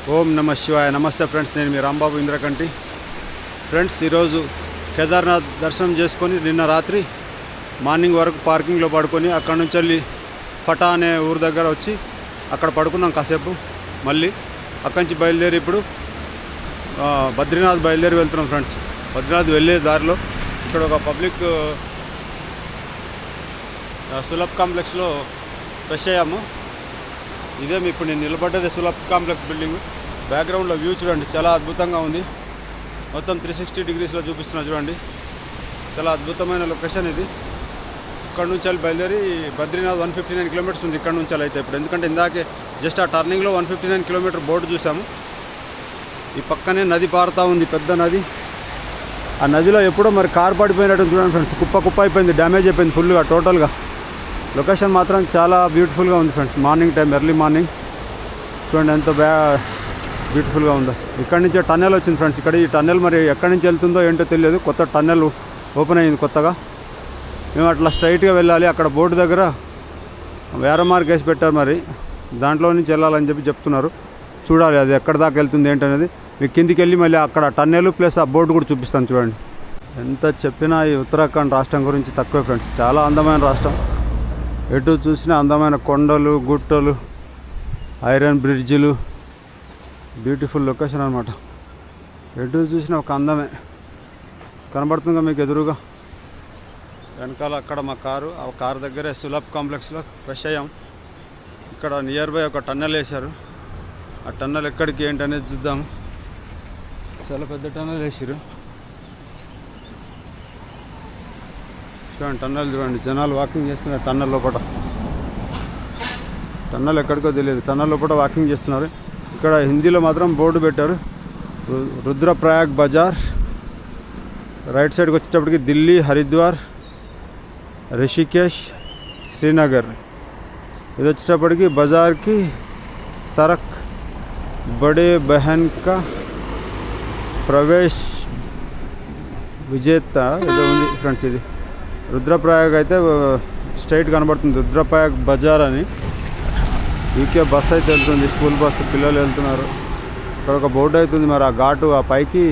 ఓం నమ శివాయ. నమస్తే ఫ్రెండ్స్, నేను మీ రాంబాబు ఇంద్రకంటి. ఫ్రెండ్స్, ఈరోజు కేదార్నాథ్ దర్శనం చేసుకొని నిన్న రాత్రి మార్నింగ్ వరకు పార్కింగ్లో పడుకొని అక్కడ నుంచి వెళ్ళి ఫటా అనే ఊరు దగ్గర వచ్చి అక్కడ పడుకున్నాం కాసేపు. మళ్ళీ అక్కడి నుంచి బయలుదేరి ఇప్పుడు బద్రీనాథ్ బయలుదేరి వెళ్తున్నాం ఫ్రెండ్స్. బద్రీనాథ్ వెళ్ళే దారిలో ఇక్కడ ఒక పబ్లిక్ సులభ్ కాంప్లెక్స్లో ఫ్రెష్ అయ్యాము. ఇదే ఇప్పుడు నేను నిలబడ్డది సులభ్ కాంప్లెక్స్ బిల్డింగ్. బ్యాక్గ్రౌండ్లో వ్యూ చూడండి, చాలా అద్భుతంగా ఉంది. మొత్తం 360 డిగ్రీస్లో చూపిస్తున్నా చూడండి. చాలా అద్భుతమైన లొకేషన్ ఇది. ఇక్కడ నుంచి వెళ్ళి బయలుదేరి బద్రీనాథ్ 159 కిలోమీటర్స్ ఉంది ఇక్కడ నుంచి అయితే ఇప్పుడు. ఎందుకంటే ఇందాకే జస్ట్ ఆ టర్నింగ్లో 159 కిలోమీటర్ బోర్డు చూసాము. ఈ పక్కనే నది పారుతూ ఉంది, పెద్ద నది. ఆ నదిలో ఎప్పుడో మరి కారు పడిపోయినట్టు చూడండి ఫ్రెండ్స్. కుప్ప అయిపోయింది, డ్యామేజ్ అయిపోయింది ఫుల్గా టోటల్గా. లొకేషన్ మాత్రం చాలా బ్యూటిఫుల్గా ఉంది friends. Morning time, early morning చూడండి ఎంత బ్యూటిఫుల్గా ఉందో. ఇక్కడి నుంచే టన్నెల్ వచ్చింది ఫ్రెండ్స్. ఇక్కడ ఈ టన్నెల్ మరి ఎక్కడి నుంచి వెళ్తుందో ఏంటో తెలియదు. కొత్త టన్నెల్ ఓపెన్ అయ్యింది కొత్తగా. మేము అట్లా స్ట్రైట్గా వెళ్ళాలి. అక్కడ బోర్డు దగ్గర వేరే మార్క్ వేసి పెట్టారు, మరి దాంట్లో నుంచి వెళ్ళాలని చెప్తున్నారు. చూడాలి అది ఎక్కడ దాకా వెళ్తుంది ఏంటనేది. మీకు కిందికి వెళ్ళి మళ్ళీ అక్కడ టన్నెల్ ప్లస్ ఆ బోర్డు కూడా చూపిస్తాను చూడండి. ఎంత చెప్పినా ఈ ఉత్తరాఖండ్ రాష్ట్రం గురించి తక్కువే ఫ్రెండ్స్. చాలా అందమైన రాష్ట్రం. ఎటు చూసినా అందమైన కొండలు, గుట్టలు, ఐరన్ బ్రిడ్జిలు, బ్యూటిఫుల్ లొకేషన్ అనమాట. ఎటు చూసినా ఒక అందమే కనబడుతుందిగా మీకు ఎదురుగా. వెనకాల అక్కడ మా కారు, ఆ కారు దగ్గరే సులభ్ కాంప్లెక్స్లో ఫ్రెష్ అయ్యాం. ఇక్కడ నియర్ బై ఒక టన్నెల్ వేశారు. ఆ టన్నెల్ ఎక్కడికి ఏంటనేది చూద్దాము. చాలా పెద్ద టన్నెల్ వేసారు చూడండి. టన్నెల్ చూడండి, జనాలు వాకింగ్ చేస్తున్నారు టన్నెల్ లోపల. టన్నెల్ ఎక్కడికో తెలియదు, టన్నెల్ లోపల వాకింగ్ చేస్తున్నారు. ఇక్కడ హిందీలో మాత్రం బోర్డు పెట్టారు, రుద్రప్రయాగ్ బజార్. రైట్ సైడ్కి వచ్చేటప్పటికి ఢిల్లీ, హరిద్వార్, రిషికేష్, శ్రీనగర్. ఇది వచ్చేటప్పటికి బజార్కి తరక్ బడే బహన్ కా ప్రవేశ్ విజేత ఏదో ఉంది ఫ్రెండ్స్. ఇది రుద్రప్రయాగ్ అయితే స్ట్రైట్ కనబడుతుంది, రుద్రప్రయాగ్ బజార్ అని. యూకే బస్ అయితే వెళ్తుంది, స్కూల్ బస్సు, పిల్లలు వెళ్తున్నారు. ఇక్కడ ఒక బోర్డు అవుతుంది, మరి ఆ ఘాటు ఆ పైకి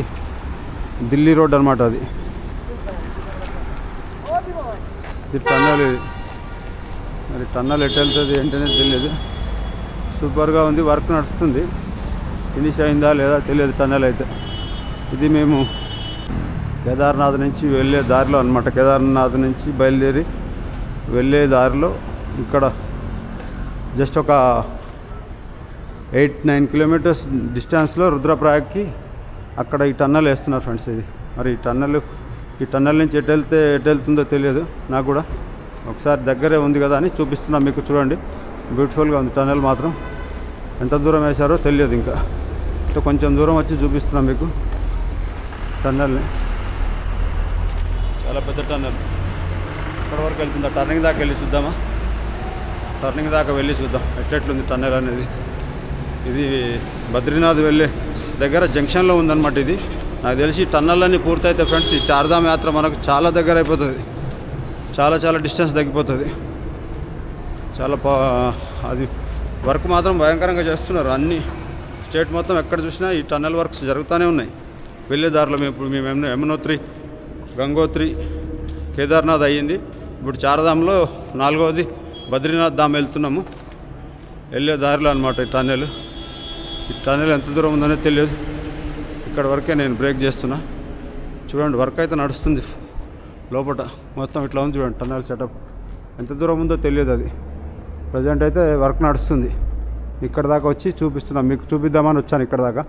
ఢిల్లీ రోడ్ అనమాట. అది ఇది టన్నల్. ఇది మరి టన్నల్ ఎటు వెళ్తుంది ఏంటనేది తెలియదు. సూపర్గా ఉంది, వర్క్ నడుస్తుంది. ఫినిష్ అయిందా లేదా తెలియదు టన్నల్ అయితే. ఇది మేము కేదార్నాథ్ నుంచి వెళ్ళే దారిలో అనమాట. కేదార్నాథ్ నుంచి బయలుదేరి వెళ్ళే దారిలో ఇక్కడ జస్ట్ ఒక 8-9 కిలోమీటర్స్ డిస్టెన్స్లో రుద్రప్రయాగ్కి అక్కడ ఈ టన్నల్ వేస్తున్నారు ఫ్రెండ్స్. ఇది మరి ఈ టన్నల్ నుంచి ఎటు వెళ్తుందో తెలియదు నాకు కూడా. ఒకసారి దగ్గరే ఉంది కదా అని చూపిస్తున్నా మీకు. చూడండి, బ్యూటిఫుల్గా ఉంది టన్నల్ మాత్రం. ఎంత దూరం వేశారో తెలియదు ఇంకా. కొంచెం దూరం వచ్చి చూపిస్తున్నాం మీకు టన్నల్ని. చాలా పెద్ద టన్నల్. ఇక్కడ వరకు వెళ్తుందా? టర్నింగ్ దాకా వెళ్ళి చూద్దామా? టర్నింగ్ దాకా వెళ్ళి చూద్దాం ఎట్లెట్లుంది టన్నల్ అనేది. ఇది బద్రీనాథ్ వెళ్ళే దగ్గర జంక్షన్లో ఉందన్నమాట. ఇది నాకు తెలిసి టన్నల్ అన్నీ పూర్తయితే ఫ్రెండ్స్ ఈ చార్ధామ్ యాత్ర మనకు చాలా దగ్గర అయిపోతుంది. చాలా డిస్టెన్స్ తగ్గిపోతుంది. అది వర్క్ మాత్రం భయంకరంగా చేస్తున్నారు. అన్ని స్టేట్ మొత్తం ఎక్కడ చూసినా ఈ టన్నల్ వర్క్స్ జరుగుతూనే ఉన్నాయి. వెళ్ళే దారిలో మేము యమునోత్రి, గంగోత్రి, కేదార్నాథ్ అయ్యింది. ఇప్పుడు చార్ధామ్లో 4వది బద్రీనాథ్ ధామ్ వెళ్తున్నాము. వెళ్ళే దారిలో అనమాట ఈ టన్నెల్. ఈ టన్నెల్ ఎంత దూరం ఉందనేది తెలియదు. ఇక్కడ వరకే నేను బ్రేక్ చేస్తున్నా. చూడండి, వర్క్ అయితే నడుస్తుంది లోపల మొత్తం. ఇట్లా ఉంది చూడండి టన్నెల్ సెటప్. ఎంత దూరం ఉందో తెలియదు. అది ప్రజెంట్ అయితే వర్క్ నడుస్తుంది. ఇక్కడ దాకా వచ్చి చూపిస్తున్నాం మీకు, చూపిద్దామని వచ్చాను ఇక్కడ దాకా.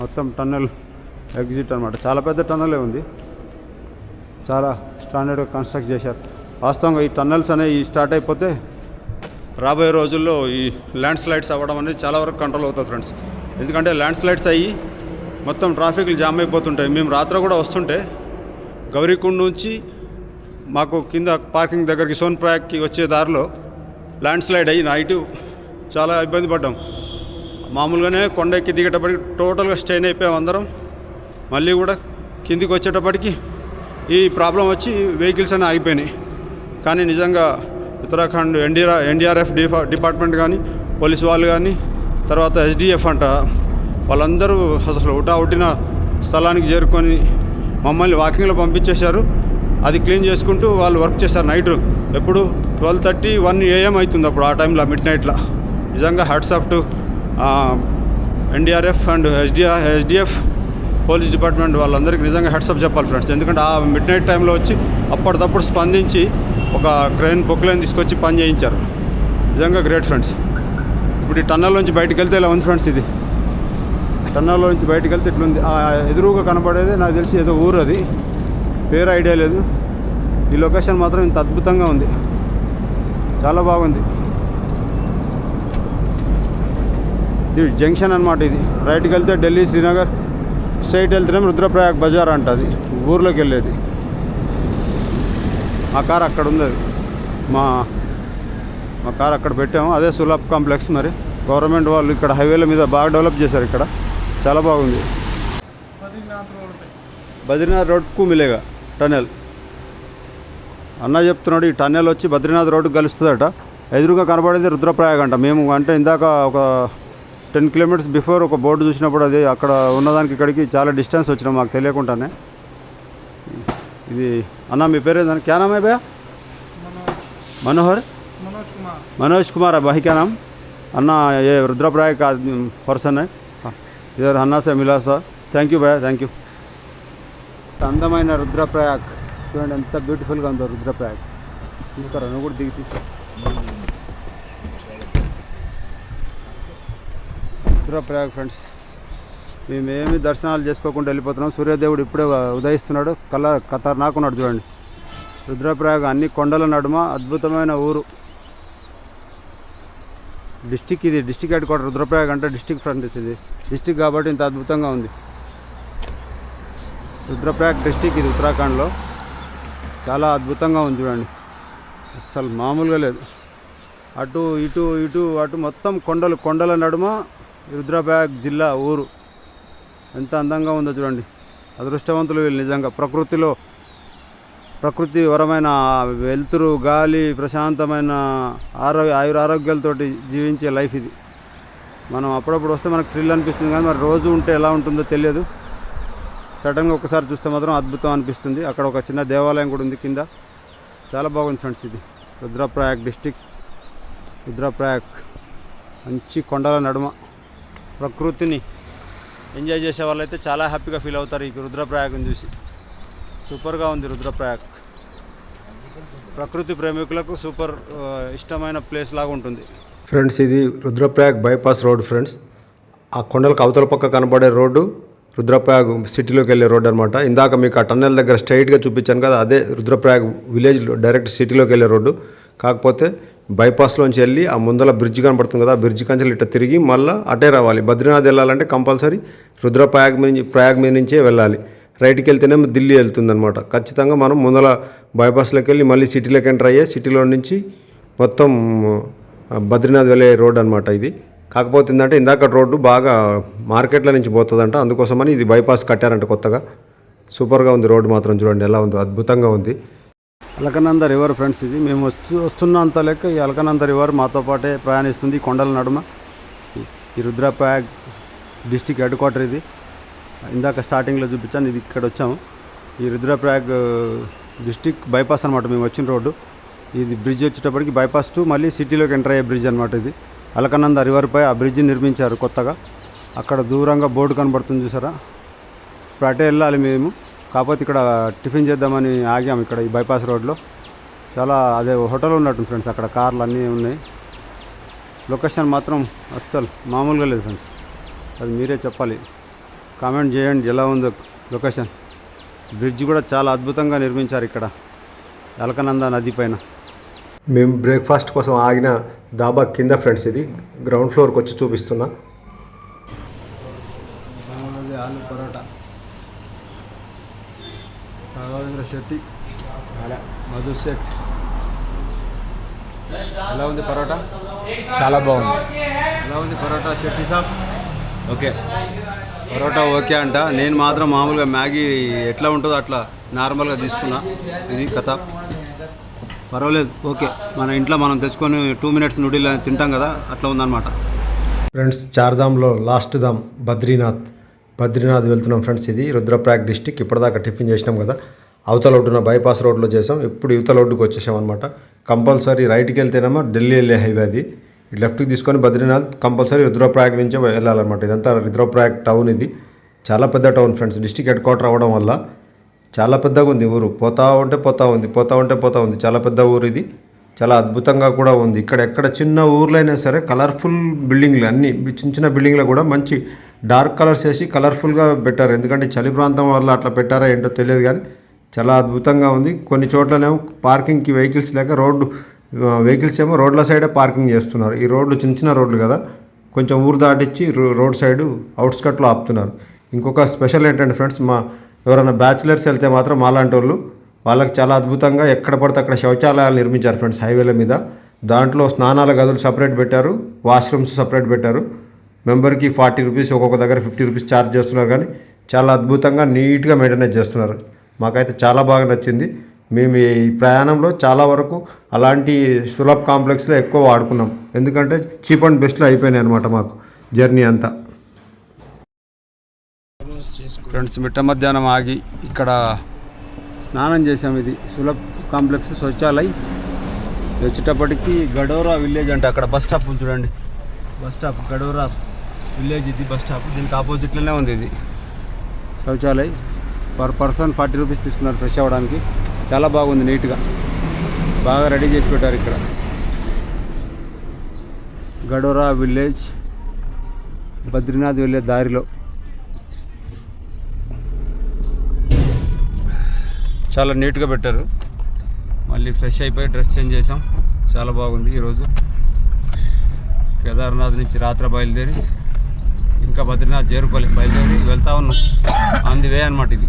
మొత్తం టన్నెల్ ఎగ్జిట్ అనమాట. చాలా పెద్ద టన్నెలే ఉంది, చాలా స్టాండర్డ్గా కన్స్ట్రక్ట్ చేశారు. వాస్తవంగా ఈ టన్నెల్స్ అనేవి స్టార్ట్ అయిపోతే రాబోయే రోజుల్లో ఈ ల్యాండ్ స్లైడ్స్ అవ్వడం అనేది చాలా వరకు కంట్రోల్ అవుతుంది ఫ్రెండ్స్. ఎందుకంటే ల్యాండ్ స్లైడ్స్ అయ్యి మొత్తం ట్రాఫిక్లు జామ్ అయిపోతుంటాయి. మేము రాత్రి కూడా వస్తుంటే గౌరీకుండ్ నుంచి మాకు కింద పార్కింగ్ దగ్గరికి సోన్ప్రయాగ్కి వచ్చే దారిలో ల్యాండ్ స్లైడ్ అయ్యి నైట్ చాలా ఇబ్బంది పడ్డాం. మామూలుగానే కొండ ఎక్కి దిగేటప్పటికి టోటల్గా స్టెయిన్ అయిపోయాం అందరం. మళ్ళీ కూడా కిందికి వచ్చేటప్పటికి ఈ ప్రాబ్లం వచ్చి వెహికల్స్ అన్నీ ఆగిపోయినాయి. కానీ నిజంగా ఉత్తరాఖండ్ ఎన్డీఆర్ఎఫ్ డిపార్ట్మెంట్ కానీ, పోలీసు వాళ్ళు కానీ తర్వాత ఎస్డిఎఫ్ అంట, వాళ్ళందరూ అసలు ఉట్టిన స్థలానికి చేరుకొని మమ్మల్ని వాకింగ్లో పంపించేశారు. అది క్లీన్ చేసుకుంటూ వాళ్ళు వర్క్ చేశారు నైట్. ఎప్పుడు 12:30, 1 AM అవుతుంది అప్పుడు, ఆ టైంలో మిడ్ నైట్లో. నిజంగా hats off to NDRF and SDF police department వాళ్ళందరికీ నిజంగా హ్యాట్స్ ఆఫ్ చెప్పాలి ఫ్రెండ్స్. ఎందుకంటే ఆ మిడ్ నైట్ టైంలో వచ్చి అప్పటికప్పుడు స్పందించి ఒక క్రెయిన్ పొక్లైన్ తీసుకొచ్చి పని చేయించారు. నిజంగా గ్రేట్ ఫ్రెండ్స్. ఇప్పుడు ఈ టన్నల్ నుంచి బయటకు వెళ్తే ఇలా ఉంది ఫ్రెండ్స్. ఇది టన్నల్లో నుంచి బయటకు వెళ్తే ఇట్లుంది. ఆ ఎదురుగా కనపడేది నాకు తెలిసి ఏదో ఊరు, అది పేరు ఐడియా లేదు. ఈ లొకేషన్ మాత్రం ఇంత అద్భుతంగా ఉంది, చాలా బాగుంది. ఇది జంక్షన్ అనమాట. ఇది రైట్కి వెళ్తే ఢిల్లీ శ్రీనగర్, స్ట్రైట్ వెళ్తేనే రుద్రప్రయాగ్ బజార్ అంట, అది ఊర్లోకి వెళ్ళేది. మా కార్ అక్కడ ఉంది, అది మా కార్ అక్కడ పెట్టాము. అదే సులభ్ కాంప్లెక్స్. మరి గవర్నమెంట్ వాళ్ళు ఇక్కడ హైవేల మీద బాగా డెవలప్ చేశారు, ఇక్కడ చాలా బాగుంది. బద్రీనాథ్ రోడ్కు మిలేగా టన్నెల్ అన్న చెప్తున్నాడు. ఈ టన్నెల్ వచ్చి బద్రీనాథ్ రోడ్డుకు కలుస్తుందట. ఎదురుగా కనపడేది రుద్రప్రయాగ్ అంట. మేము అంటే ఇందాక ఒక 10 kilometers బిఫోర్ ఒక బోర్డు చూసినప్పుడు అది అక్కడ ఉన్నదానికి ఇక్కడికి చాలా డిస్టెన్స్ వచ్చినాం మాకు తెలియకుండానే. ఇది అన్న మీ పేరు ఏంటన్నా? క్యా నామ్ హై భయ్యా? मनोज कुमार है भाई, क्या नाम? अन्ना ये रुद्रप्रयाग का पर्सन है, इधर अन्ना से मिला सर. థ్యాంక్ యూ భయ్యా, థ్యాంక్ యూ. అందమైన రుద్రప్రయాగ్ చూడండి, ఎంత బ్యూటిఫుల్గా ఉందో రుద్రప్రయాగ్. తీసుకురా, నువ్వు కూడా దిగి తీసుకో. రుద్రప్రయాగ్ ఫ్రెండ్స్, మేమేమి దర్శనాలు చేసుకోకుండా వెళ్ళిపోతున్నాం. సూర్యదేవుడు ఇప్పుడే ఉదయిస్తున్నాడు, ఖతర్నాకున్నాడు చూడండి. రుద్రప్రయాగ్ అన్ని కొండల నడుమ అద్భుతమైన ఊరు. డిస్టిక్, ఇది డిస్టిక్ హెడ్ క్వార్టర్. రుద్రప్రయాగ్ అంటే డిస్టిక్ ఫ్రెండ్స్. ఇది డిస్టిక్ కాబట్టి ఇంత అద్భుతంగా ఉంది. రుద్రప్రయాగ్ డిస్టిక్ ఇది ఉత్తరాఖండ్లో. చాలా అద్భుతంగా ఉంది చూడండి, అస్సలు మామూలుగా లేదు. అటు ఇటు ఇటు అటు మొత్తం కొండల నడుమ రుద్రప్రయాగ్ జిల్లా ఊరు. ఎంత అందంగా ఉందో చూడండి. అదృష్టవంతులు వీళ్ళు నిజంగా. ప్రకృతి వరమైన వెలుతురు, గాలి, ప్రశాంతమైన ఆయురారోగ్యాలతోటి జీవించే లైఫ్ ఇది. మనం అప్పుడప్పుడు వస్తే మనకు థ్రిల్ అనిపిస్తుంది, కానీ మరి రోజు ఉంటే ఎలా ఉంటుందో తెలియదు. సడన్గా ఒకసారి చూస్తే మాత్రం అద్భుతం అనిపిస్తుంది. అక్కడ ఒక చిన్న దేవాలయం కూడా ఉంది కింద. చాలా బాగుంది ఫ్రెండ్స్. ఇది రుద్రప్రయాగ్ డిస్టిక్. రుద్రప్రయాగ్ మంచి కొండల నడుమ ప్రకృతిని ఎంజాయ్ చేసే వాళ్ళైతే చాలా హ్యాపీగా ఫీల్ అవుతారు ఈ రుద్రప్రయాగ్ని చూసి. సూపర్గా ఉంది రుద్రప్రయాగ్. ప్రకృతి ప్రేమికులకు సూపర్ ఇష్టమైన ప్లేస్ లాగా ఉంటుంది ఫ్రెండ్స్. ఇది రుద్రప్రయాగ్ బైపాస్ రోడ్ ఫ్రెండ్స్. ఆ కొండలకు అవతల పక్క కనబడే రోడ్డు రుద్రప్రయాగ్ సిటీలోకి వెళ్ళే రోడ్ అనమాట. ఇందాక మీకు ఆ టన్నెల్ దగ్గర స్ట్రైట్గా చూపించాను కదా, అదే రుద్రప్రయాగ్ విలేజ్లో డైరెక్ట్ సిటీలోకి వెళ్ళే రోడ్డు. కాకపోతే బైపాస్లోంచి వెళ్ళి ఆ ముందల బ్రిడ్జ్ కనబడుతుంది కదా, ఆ బ్రిడ్జ్ కంచెలు ఇట్లా తిరిగి మళ్ళీ అటే రావాలి. బద్రీనాథ్ వెళ్ళాలంటే కంపల్సరీ రుద్రప్రయాగ్ మీద నుంచే వెళ్ళాలి. రైట్కి వెళ్తేనేమో ఢిల్లీ వెళ్తుందనమాట. ఖచ్చితంగా మనం ముందల బైపాస్లోకి వెళ్ళి మళ్ళీ సిటీలోకి ఎంటర్ అయ్యే, సిటీలో నుంచి మొత్తం బద్రీనాథ్ వెళ్ళే రోడ్ అనమాట ఇది. కాకపోతే ఏంటంటే ఇందాక రోడ్డు బాగా మార్కెట్ల నుంచి పోతుందంట, అందుకోసమని ఇది బైపాస్ కట్టారంట కొత్తగా. సూపర్గా ఉంది రోడ్డు మాత్రం, చూడండి ఎలా ఉందో, అద్భుతంగా ఉంది. Alaknanda river friends. ఇది మేము వస్తున్నంత లెక్క ఈ అలకనంద రివర్ మాతో పాటే ప్రయాణిస్తుంది కొండల నడుమ. ఈ రుద్రప్రయాగ్ డిస్టిక్ హెడ్ క్వార్టర్ ఇది. ఇందాక స్టార్టింగ్లో చూపించాను, ఇది ఇక్కడ వచ్చాము. ఈ రుద్రప్రయాగ్ డిస్టిక్ బైపాస్ అనమాట మేము వచ్చిన రోడ్డు. ఇది బ్రిడ్జ్ వచ్చేటప్పటికి బైపాస్ టు మళ్ళీ సిటీలోకి ఎంటర్ అయ్యే బ్రిడ్జ్ అనమాట. ఇది అలకనంద రివర్పై ఆ బ్రిడ్జ్ నిర్మించారు కొత్తగా. అక్కడ దూరంగా బోర్డు కనబడుతుంది చూసారా. ఇప్పుడు అటే వెళ్ళాలి మేము. కాకపోతే ఇక్కడ టిఫిన్ చేద్దామని ఆగాము ఇక్కడ ఈ బైపాస్ రోడ్లో. చాలా అదే హోటల్ ఉన్నట్టు ఫ్రెండ్స్, అక్కడ కార్లు అన్నీ ఉన్నాయి. లొకేషన్ మాత్రం అస్సలు మామూలుగా లేదు ఫ్రెండ్స్, అది మీరే చెప్పాలి. కామెంట్ చేయండి ఎలా ఉందో లొకేషన్. బ్రిడ్జ్ కూడా చాలా అద్భుతంగా నిర్మించారు ఇక్కడ అలకనంద నది పైన. మేము బ్రేక్ఫాస్ట్ కోసం ఆగిన దాబా కింద ఫ్రెండ్స్. ఇది గ్రౌండ్ ఫ్లోర్కి వచ్చి చూపిస్తున్నా. ఆలు పరోటా, రాఘవేంద్ర శెట్టి, మధు శెట్. ఎలా ఉంది పరోటా? చాలా బాగుంది. ఎలా ఉంది పరోటా శెట్టి సాబ్? ఓకే, పరోటా ఓకే అంట. నేను మాత్రం మామూలుగా మ్యాగీ ఎట్లా ఉంటుందో అట్లా నార్మల్గా తీసుకున్నా. ఇది కథ పర్వాలేదు, ఓకే. మన ఇంట్లో మనం తెచ్చుకొని 2 minutes నూడిల్ తింటాం కదా, అట్లా ఉందన్నమాట. ఫ్రెండ్స్ చార్ధామ్లో లాస్ట్ ధామ్ బద్రీనాథ్ వెళ్తున్నాం ఫ్రెండ్స్. ఇది రుద్రప్రయాగ్ డిస్టిక్. ఇప్పటిదాకా టిఫిన్ చేసినాం కదా, అవతల ఒడ్డున బైపాస్ రోడ్లో చేసాం. ఇప్పుడు యువతల ఒడ్డుకు వచ్చేసాం అనమాట. కంపల్సరీ రైట్కి వెళ్తేనేమో ఢిల్లీ వెళ్ళే హైవే అది. లెఫ్ట్కి తీసుకొని బద్రీనాథ్ కంపల్సరీ రుద్రప్రయాగ్ నుంచే వెళ్ళాలన్నమాట. ఇదంతా రుద్రప్రయాగ్ టౌన్. ఇది చాలా పెద్ద town friends. District head quarter అవ్వడం వల్ల చాలా పెద్దగా ఉంది ఊరు. పోతా ఉంది. చాలా పెద్ద ఊరు ఇది. చాలా అద్భుతంగా కూడా ఉంది. ఎక్కడ చిన్న ఊర్లో అయినా సరే కలర్ఫుల్ బిల్డింగ్లు, అన్నీ చిన్న బిల్డింగ్లు కూడా మంచి డార్క్ కలర్స్ వేసి కలర్ఫుల్గా పెట్టారు. ఎందుకంటే చలి ప్రాంతం వల్ల అట్లా పెట్టారా ఏంటో తెలియదు, కానీ చాలా అద్భుతంగా ఉంది. కొన్ని చోట్లనేమో పార్కింగ్కి వెహికల్స్ లేక వెహికల్స్ ఏమో రోడ్ల సైడే పార్కింగ్ చేస్తున్నారు. ఈ రోడ్లు చిన్న రోడ్లు కదా, కొంచెం ఊరు దాటిచ్చి రోడ్ సైడు అవుట్స్కట్లో ఆపుతున్నారు. ఇంకొక స్పెషల్ ఏంటంటే ఫ్రెండ్స్, ఎవరైనా బ్యాచిలర్స్ వెళ్తే మాత్రం మాలాంటి వాళ్ళకి చాలా అద్భుతంగా ఎక్కడ పడితే అక్కడ శౌచాలయాలు నిర్మించారు ఫ్రెండ్స్ హైవేల మీద. దాంట్లో స్నానాల గదులు సపరేట్ పెట్టారు, వాష్రూమ్స్ సపరేట్ పెట్టారు. మెంబర్కి 40 రూపీస్, ఒక్కొక్క దగ్గర 50 రూపీస్ ఛార్జ్ చేస్తున్నారు, కానీ చాలా అద్భుతంగా నీట్గా మెయింటైన్ చేస్తున్నారు. మాకైతే చాలా బాగా నచ్చింది. మేము ఈ ప్రయాణంలో చాలా వరకు అలాంటి సులభ్ కాంప్లెక్స్లో ఎక్కువ వాడుకున్నాం. ఎందుకంటే చీప్ అండ్ బెస్ట్లో అయిపోయినాయి అనమాట మాకు జర్నీ అంతా. ఫ్రెండ్స్ మిట్ట మధ్యాహ్నం ఆగి ఇక్కడ స్నానం చేసాం. ఇది సులభ్ కాంప్లెక్స్ శౌచాలయ్. వచ్చేటప్పటికి గడోరా విలేజ్ అంటే అక్కడ బస్ స్టాప్ ఉంది చూడండి. బస్ స్టాప్ గడోరా విలేజ్, ఇది బస్ స్టాప్. దీనికి ఆపోజిట్లోనే ఉంది ఇది శౌచాలయ్. పర్ పర్సన్ 40 రూపీస్ తీసుకున్నారు ఫ్రెష్ అవ్వడానికి. చాలా బాగుంది, నీట్గా బాగా రెడీ చేసి పెట్టారు ఇక్కడ. గడోరా విలేజ్ బద్రీనాథ్ వెళ్ళే దారిలో చాలా నీట్గా పెట్టారు. మళ్ళీ ఫ్రెష్ అయిపోయి డ్రెస్ చేంజ్ చేసాం. చాలా బాగుంది. ఈరోజు కేదార్నాథ్ నుంచి రాత్రి బయలుదేరి ఇంకా బద్రీనాథ్ బయలుదేరి వెళ్తా ఉన్నాం. ఆన్ ది వే అనమాట ఇది.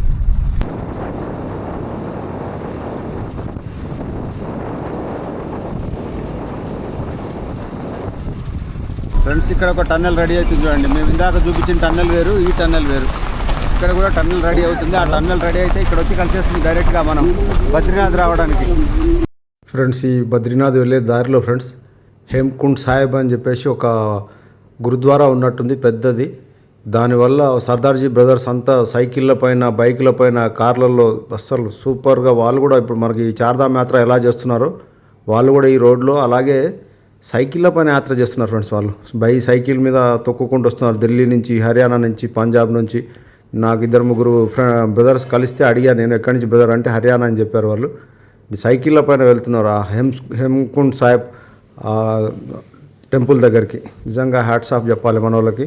ఫ్రెండ్స్ ఇక్కడ ఒక టన్నెల్ రెడీ అవుతుంది చూడండి. మేము ఇందాక చూపించిన టన్నెల్ వేరు, ఈ టన్నెల్ వేరు. ఇక్కడ కూడా టన్నెల్ రెడీ అవుతుంది. ఆ టన్నెల్ రెడీ అయితే ఇక్కడ వచ్చి కలిసేస్తుంది డైరెక్ట్గా మనం బద్రీనాథ్ రావడానికి. ఫ్రెండ్స్ ఈ బద్రీనాథ్ వెళ్ళే దారిలో ఫ్రెండ్స్ హేమ్కుండ్ సాహిబ్ అని చెప్పేసి ఒక గురుద్వారా ఉన్నట్టుంది పెద్దది. దానివల్ల సర్దార్జీ బ్రదర్స్ అంతా సైకిళ్ళ పైన, బైకుల పైన, కార్లలో అస్సలు సూపర్గా వాళ్ళు కూడా ఇప్పుడు మనకి చార్ధామ్ యాత్ర ఎలా చేస్తున్నారో వాళ్ళు కూడా ఈ రోడ్లో అలాగే సైకిళ్ళ పైన యాత్ర చేస్తున్నారు ఫ్రెండ్స్. వాళ్ళు సైకిల్ మీద తొక్కుకుంటూ వస్తున్నారు. ఢిల్లీ నుంచి, హర్యానా నుంచి, పంజాబ్ నుంచి. నాకు 2-3 బ్రదర్స్ కలిస్తే అడిగా నేను, ఎక్కడి నుంచి బ్రదర్ అంటే హర్యానా అని చెప్పారు వాళ్ళు. సైకిళ్ళ పైన వెళ్తున్నారు ఆ హేమ్కుండ్ సాహిబ్ టెంపుల్ దగ్గరికి. నిజంగా హ్యాట్స్ ఆఫ్ చెప్పాలి మన వాళ్ళకి.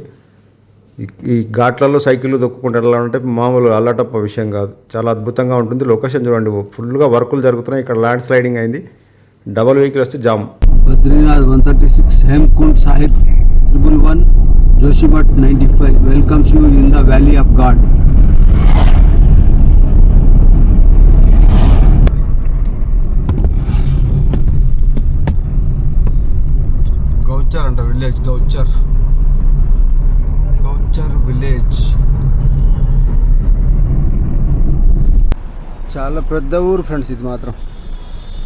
ఈ ఘాట్లలో సైకిళ్ళు తొక్కుకుంటూ వెళ్ళాలంటే మామూలు అల్లటప్ప విషయం కాదు. చాలా అద్భుతంగా ఉంటుంది. లొకేషన్ చూడండి, ఫుల్గా వర్కులు జరుగుతున్నాయి. ఇక్కడ ల్యాండ్ స్లైడింగ్ అయింది. డబల్ వెహికల్ వస్తే jam. Badrinath 136, Hemkund Sahib 111, Joshimath 95 welcomes you in the valley of God. Gauchar అంట విలేజ్, గౌచర్ విలేజ్. చాలా పెద్ద ఊరు ఫ్రెండ్స్ ఇది మాత్రం.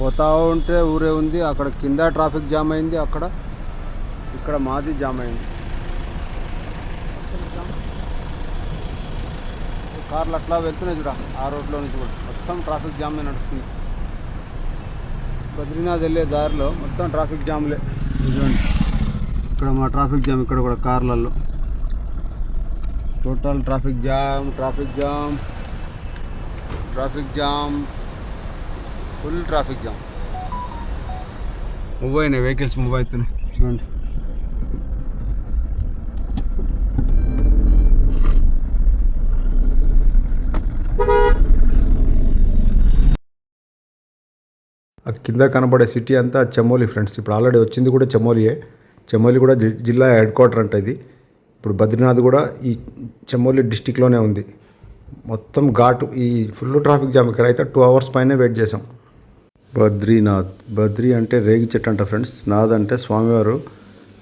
పోతా ఉంటే ఊరే ఉంది. అక్కడ కింద ట్రాఫిక్ జామ్ అయింది, ఇక్కడ మాది జామ్ అయింది. కార్లు అట్లా వెళ్తున్నాయి చూడ, ఆ రోడ్లో నుంచి కూడా మొత్తం ట్రాఫిక్ జామ్ నడుస్తుంది. బద్రీనాథ్ వెళ్ళే దారిలో మొత్తం ట్రాఫిక్ జామ్లే చూడండి. ఇక్కడ మా ట్రాఫిక్ జామ్, ఇక్కడ కూడా కార్లలో total traffic jam, full traffic jam. Move అయినాయి వెహికల్స్, మూవ్ అవుతున్నాయి చూడండి. కింద కనబడే సిటీ అంతా చమోలి ఫ్రెండ్స్. ఇప్పుడు ఆల్రెడీ వచ్చింది కూడా చమోలియే. చమోలి కూడా జిల్లా హెడ్ క్వార్టర్ అంట ఇది. ఇప్పుడు బద్రీనాథ్ కూడా ఈ చమోలి డిస్టిక్లోనే ఉంది. మొత్తం ఘాటు, ఈ ఫుల్ ట్రాఫిక్ జామ్. ఇక్కడైతే 2 అవర్స్ పైనే వెయిట్ చేసాం. బద్రీ అంటే రేగి చెట్టు అంట ఫ్రెండ్స్. నాథ్ అంటే స్వామివారు,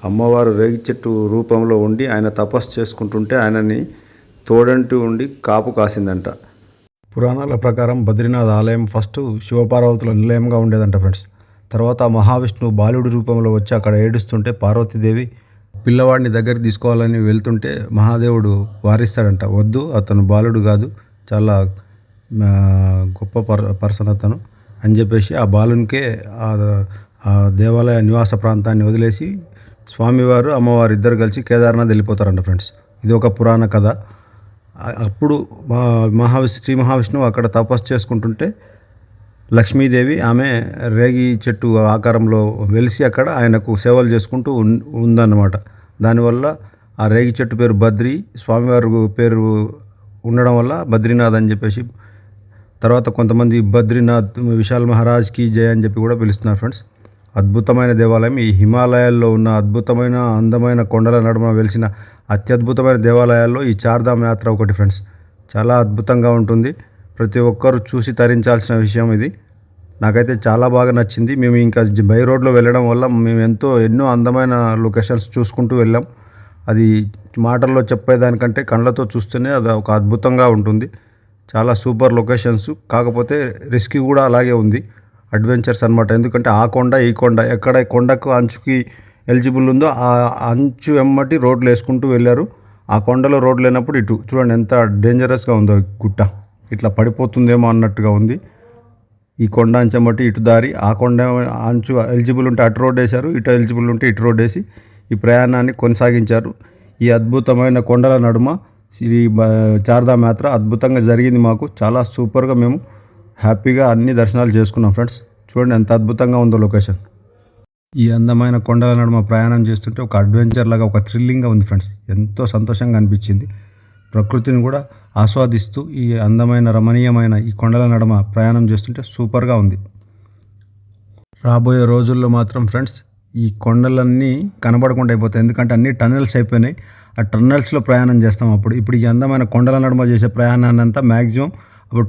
అమ్మవారు రేగి చెట్టు రూపంలో ఉండి ఆయన తపస్సు చేసుకుంటుంటే ఆయనని తోడంటూ ఉండి కాపు కాసిందంట. పురాణాల ప్రకారం బద్రీనాథ్ ఆలయం ఫస్ట్ శివపార్వతుల నిలయంగా ఉండేదంట ఫ్రెండ్స్. తర్వాత మహావిష్ణువు బాలుడి రూపంలో వచ్చి అక్కడ ఏడుస్తుంటే పార్వతీదేవి పిల్లవాడిని దగ్గరికి తీసుకోవాలని వెళ్తుంటే మహాదేవుడు వారిస్తాడంట, వద్దు అతను బాలుడు కాదు, చాలా గొప్ప పర్సన్ అతను అని చెప్పేసి ఆ బాలునికే ఆ దేవాలయ నివాస ప్రాంతాన్ని వదిలేసి స్వామివారు అమ్మవారు ఇద్దరు కలిసి కేదార్నాథ్ వెళ్ళిపోతారంట ఫ్రెండ్స్. ఇది ఒక పురాణ కథ. అప్పుడు శ్రీ మహావిష్ణువు అక్కడ తపస్సు చేసుకుంటుంటే లక్ష్మీదేవి ఆమె రేగి చెట్టు ఆకారంలో వెలిసి అక్కడ ఆయనకు సేవలు చేసుకుంటూ ఉందన్నమాట. దానివల్ల ఆ రేగి చెట్టు పేరు బద్రి, స్వామివారి పేరు ఉండడం వల్ల బద్రీనాథ్ అని చెప్పేసి, తర్వాత కొంతమంది బద్రీనాథ్ విశాల్ మహారాజ్కి జయ అని చెప్పి కూడా పిలుస్తున్నారు ఫ్రెండ్స్. అద్భుతమైన దేవాలయం. ఈ హిమాలయాల్లో ఉన్న అద్భుతమైన అందమైన కొండల నడుమ వెలిసిన అత్యద్భుతమైన దేవాలయాల్లో ఈ చార్ధామ్ యాత్ర ఒకటి ఫ్రెండ్స్. చాలా అద్భుతంగా ఉంటుంది. ప్రతి ఒక్కరూ చూసి తరించాల్సిన విషయం ఇది. నాకైతే చాలా బాగా నచ్చింది. మేము ఇంకా బై రోడ్లో వెళ్ళడం వల్ల మేము ఎన్నో అందమైన లొకేషన్స్ చూసుకుంటూ వెళ్ళాం. అది మాటల్లో చెప్పేదానికంటే కళ్ళతో చూస్తేనే అది ఒక అద్భుతంగా ఉంటుంది. చాలా సూపర్ లొకేషన్స్. కాకపోతే రిస్క్ కూడా అలాగే ఉంది, అడ్వెంచర్స్ అనమాట. ఎందుకంటే ఆ కొండ ఈ కొండ, ఎక్కడ కొండకు అంచుకి ఎలిజిబుల్ ఉందో ఆ అంచు వెమ్మటి రోడ్లు వేసుకుంటూ వెళ్ళారు. ఆ కొండలో రోడ్లు లేనప్పుడు ఇటు చూడండి ఎంత డేంజరస్గా ఉందో గుట్ట, ఇట్లా పడిపోతుందేమో అన్నట్టుగా ఉంది. ఈ కొండ అంచెమ్మటి ఇటు దారి, ఆ కొండ అంచు ఎలిజిబుల్ ఉంటే అటు రోడ్ వేశారు, ఇటు ఎలిజిబుల్ ఉంటే ఇటు రోడ్ వేసి ఈ ప్రయాణాన్ని కొనసాగించారు. ఈ అద్భుతమైన కొండల నడుమ శ్రీ చార్ధామ్ యాత్ర అద్భుతంగా జరిగింది. మాకు చాలా సూపర్గా మేము హ్యాపీగా అన్ని దర్శనాలు చేసుకున్నాం ఫ్రెండ్స్. చూడండి ఎంత అద్భుతంగా ఉందో లొకేషన్. ఈ అందమైన కొండల నడుమ ప్రయాణం చేస్తుంటే ఒక అడ్వెంచర్ లాగా, ఒక థ్రిల్లింగ్గా ఉంది ఫ్రెండ్స్. ఎంతో సంతోషంగా అనిపించింది. ప్రకృతిని కూడా ఆస్వాదిస్తూ ఈ అందమైన రమణీయమైన ఈ కొండల నడుమ ప్రయాణం చేస్తుంటే సూపర్గా ఉంది. రాబోయే రోజుల్లో మాత్రం ఫ్రెండ్స్ ఈ కొండలన్నీ కనబడకుండా అయిపోతాయి. ఎందుకంటే అన్ని టన్నెల్స్ అయిపోయినాయి. ఆ టన్నెల్స్లో ప్రయాణం చేస్తాం. ఇప్పుడు ఈ అందమైన కొండల నడుమ చేసే ప్రయాణాన్ని అంతా మ్యాక్సిమం అప్పుడు